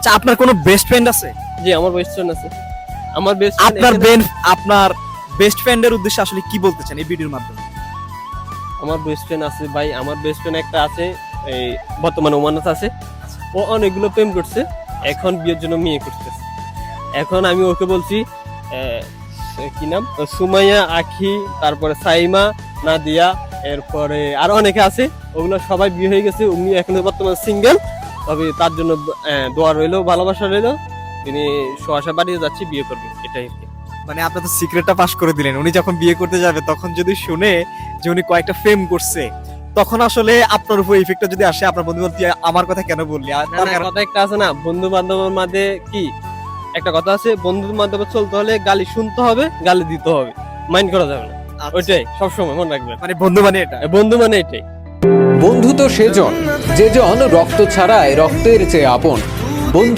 আচ্ছা, আপনার কোনো বেস্ট ফ্রেন্ড আছে? জি, আমার বেস্ট ফ্রেন্ড আছে। আমার বেস্ট আপনার বেস্ট ফ্রেন্ডের উদ্দেশ্যে আসলে কি বলতে চান এই ভিডিওর মাধ্যমে? আমার বেস্ট ফ্রেন্ড আছে ভাই, আমার বেস্ট ফ্রেন্ড একটা আছে, এই বর্তমানে ওমানাত আছে। ও অনেকগুলো প্রেম করছে, এখন বিয়ের জন্য মেয়ে করতেছে। এখন আমি ওকে বলছি কি নাম, সুমাইয়া, আখি, তারপরে সাইমা, নাদিয়া, এরপরে আরো অনেকে আছে, ওগুলো সবাই বিয়ে হয়ে গেছে। উনি এখন বর্তমানে সিঙ্গেল, তবে তার জন্য দোয়া রইলো, ভালোবাসা রইলো। তিনি সোয়াশা বাড়িতে যাচ্ছি, বিয়ে করবে, এটাই আর কি। মানে আপনি তো সিক্রেটটা পাস করে দিলেন, উনি যখন বিয়ে করতে যাবে তখন যদি শুনে যে উনি কয়েকটা ফেম করছে, তখন আসলে আপনার উপর ইফেক্টটা যদি আসে, আপনার বন্ধু বলতে আমার কথা কেন বললি? আর না, না, কথা একটা আছে না, বন্ধু বান্ধবের মাঝে কি একটা কথা আছে, বন্ধুর মাধ্যমে চলতে হলে গালি শুনতে হবে, গালি দিতে হবে, মাইন্ড করা যাবে না। ওইটাই সবসময় মনে রাখবেন, মানে বন্ধু মানে এটা। বন্ধু মানে এটাই। বন্ধু তো সেজন যেজন রক্ত ছাড়াই রক্তের চেয়ে আপন। বন্ধু